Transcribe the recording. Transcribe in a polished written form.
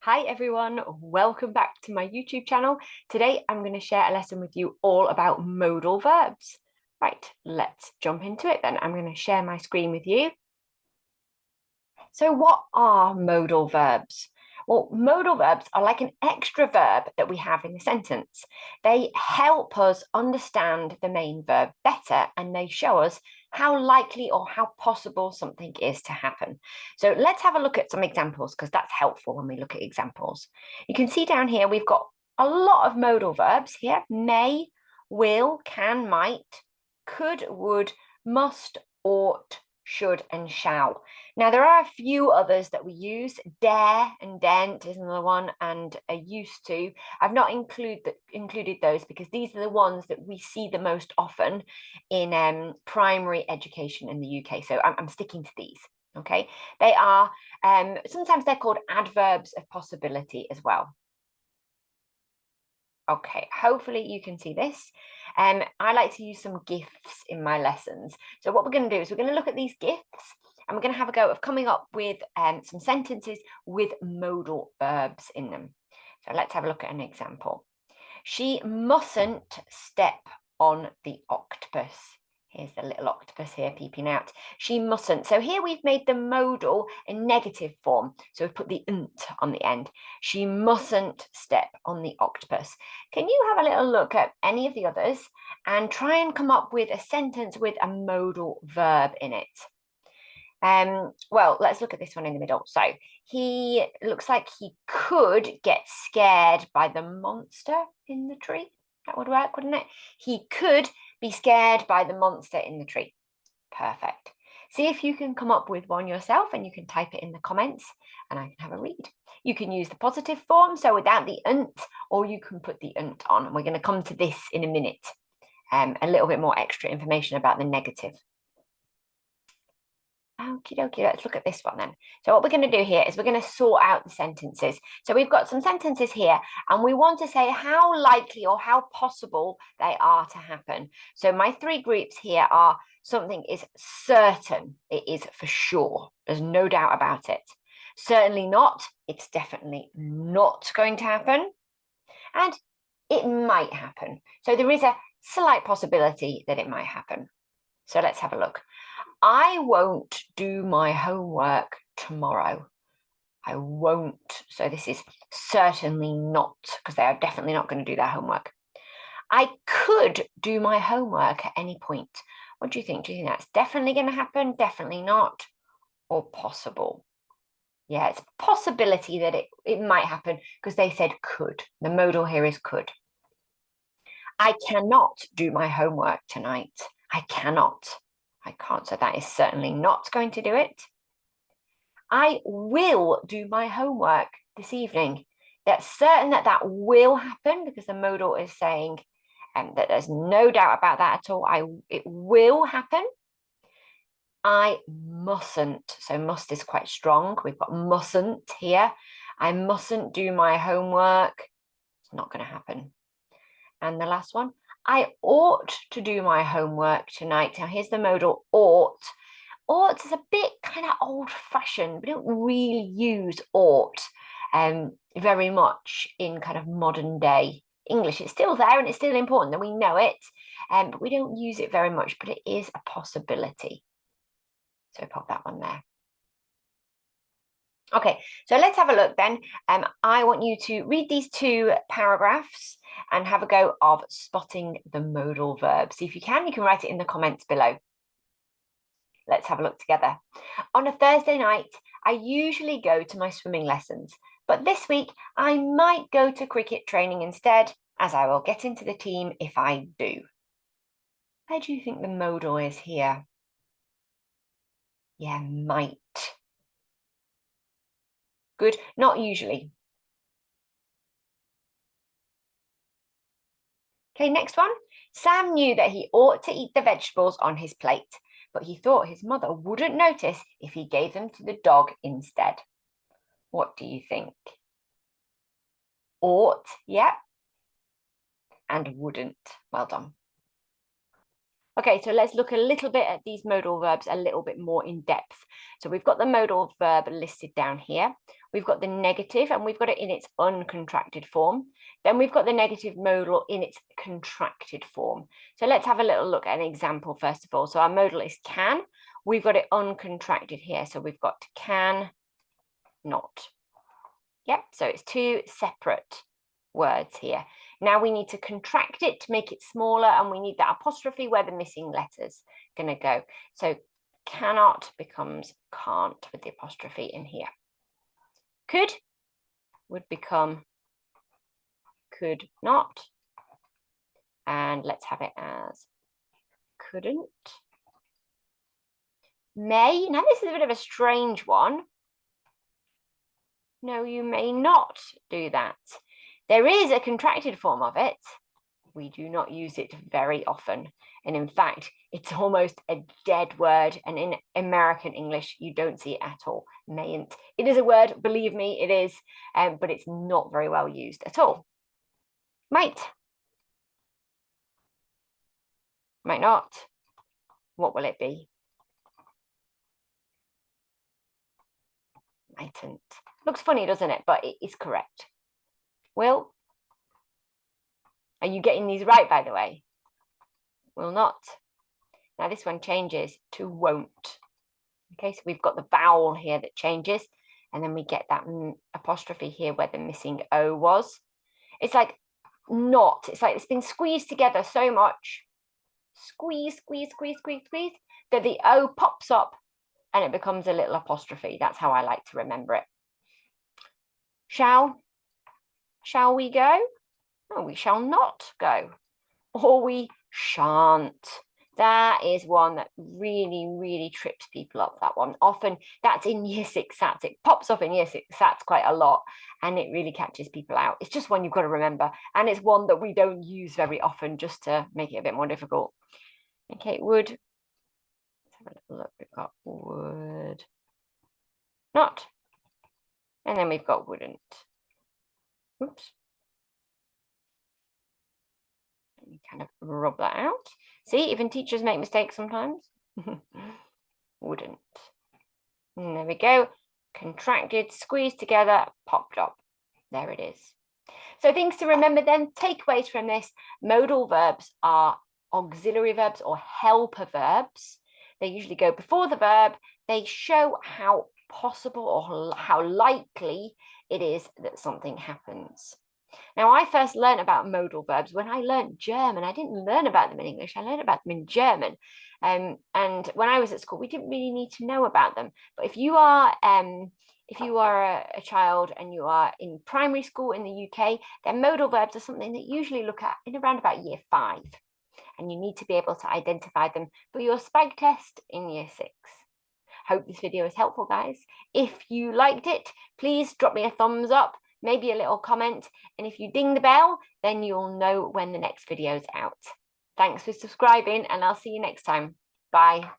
Hi everyone, welcome back to my YouTube channel. Today I'm going to share a lesson with you all about modal verbs. Right, let's jump into it then. I'm going to share my screen with you. So what are modal verbs? Well, modal verbs are like an extra verb that we have in a sentence. They help us understand the main verb better, and they show us how likely or how possible something is to happen. So let's have a look at some examples, because that's helpful when we look at examples. You can see down here we've got a lot of modal verbs here: may, will, can, might, could, would, must, ought, should, and shall. Now, there are a few others that we use. Dare and daren't is another one, and used to. I've not included those because these are the ones that we see the most often in primary education in the UK. So I'm sticking to these. Okay, they are sometimes they're called adverbs of possibility as well. Okay, hopefully you can see this. I like to use some GIFs in my lessons. So what we're going to do is we're going to look at these GIFs, and we're going to have a go of coming up with some sentences with modal verbs in them. So let's have a look at an example. She mustn't step on the octopus. Here's the little octopus here peeping out. She mustn't. So here we've made the modal in negative form. So we've put the nt on the end. She mustn't step on the octopus. Can you have a little look at any of the others and try and come up with a sentence with a modal verb in it? Well, let's look at this one in the middle. So he looks like he could get scared by the monster in the tree. That would work, wouldn't it? He could be scared by the monster in the tree. Perfect. See if you can come up with one yourself, and you can type it in the comments and I can have a read. You can use the positive form, so without the nt, or you can put the nt on. And we're going to come to this in a minute. A little bit more extra information about the negative. Okie dokie, let's look at this one then. So what we're going to do here is we're going to sort out the sentences. So we've got some sentences here, and we want to say how likely or how possible they are to happen. So my three groups here are: something is certain, it is for sure, there's no doubt about it. Certainly not, it's definitely not going to happen. And it might happen. So there is a slight possibility that it might happen. So let's have a look. I won't do my homework tomorrow. I won't. So this is certainly not, because they are definitely not going to do their homework. I could do my homework at any point. What do you think? Do you think that's definitely going to happen? Definitely not? Or possible? Yeah, it's a possibility that it might happen because they said could. The modal here is could. I cannot do my homework tonight. I cannot. I can't, so that is certainly not going to do it. I will do my homework this evening. That's certain that that will happen because the modal is saying that there's no doubt about that at all. It will happen. I mustn't. So must is quite strong. We've got mustn't here. I mustn't do my homework. It's not going to happen. And the last one, I ought to do my homework tonight. Now here's the modal ought. Ought is a bit kind of old-fashioned. We don't really use ought very much in kind of modern day English. It's still there and it's still important that we know it, but we don't use it very much, but it is a possibility. So pop that one there. Okay, so let's have a look then. I want you to read these two paragraphs and have a go of spotting the modal verb. See if you can write it in the comments below. Let's have a look together. On a Thursday night, I usually go to my swimming lessons, but this week I might go to cricket training instead, as I will get into the team if I do. Where do you think the modal is here? Yeah, might. Good, not usually. Okay, next one. Sam knew that he ought to eat the vegetables on his plate, but he thought his mother wouldn't notice if he gave them to the dog instead. What do you think? Ought, yeah. And wouldn't. Well done. Okay, so let's look a little bit at these modal verbs a little bit more in depth. So we've got the modal verb listed down here. We've got the negative, and we've got it in its uncontracted form. Then we've got the negative modal in its contracted form. So let's have a little look at an example first of all. So our modal is can. We've got it uncontracted here. So we've got can not. Yep, so it's two separate words here. Now we need to contract it to make it smaller, and we need that apostrophe where the missing letter's going to go. So cannot becomes can't with the apostrophe in here. Could would become could not. And let's have it as couldn't. May. Now this is a bit of a strange one. No, you may not do that. There is a contracted form of it. We do not use it very often. And in fact, it's almost a dead word. And in American English, you don't see it at all. Mayn't. It is a word, believe me, it is, but it's not very well used at all. Might. Might not. What will it be? Mightn't. Looks funny, doesn't it? But it is correct. Will. Are you getting these right, by the way? Will not. Now this one changes to won't. Okay, so we've got the vowel here that changes, and then we get that apostrophe here where the missing O was. It's like not. It's like it's been squeezed together so much. Squeeze, squeeze, squeeze, squeeze, squeeze, that the O pops up and it becomes a little apostrophe. That's how I like to remember it. Shall we go? No, we shall not go. Or we shan't. That is one that really, really trips people up, that one. Often that's in year 6 SATs. It pops up in year 6 SATs quite a lot, and it really catches people out. It's just one you've got to remember. And it's one that we don't use very often, just to make it a bit more difficult. Okay, would. Let's have a little look. We've got would not. And then we've got wouldn't. Oops. Let me kind of rub that out. See, even teachers make mistakes sometimes. Wouldn't. And there we go. Contracted, squeezed together, popped up. There it is. So things to remember then, takeaways from this: modal verbs are auxiliary verbs or helper verbs. They usually go before the verb. They show how possible or how likely it is that something happens. Now, I first learned about modal verbs when I learned German. I didn't learn about them in English. I learned about them in German. And when I was at school, we didn't really need to know about them. But if you are a child and you are in primary school in the UK, then modal verbs are something that you usually look at in around about year 5. And you need to be able to identify them for your SPAG test in year 6. Hope this video is helpful, guys. If you liked it, please drop me a thumbs up, maybe a little comment. And if you ding the bell, then you'll know when the next video is out. Thanks for subscribing, and I'll see you next time. Bye.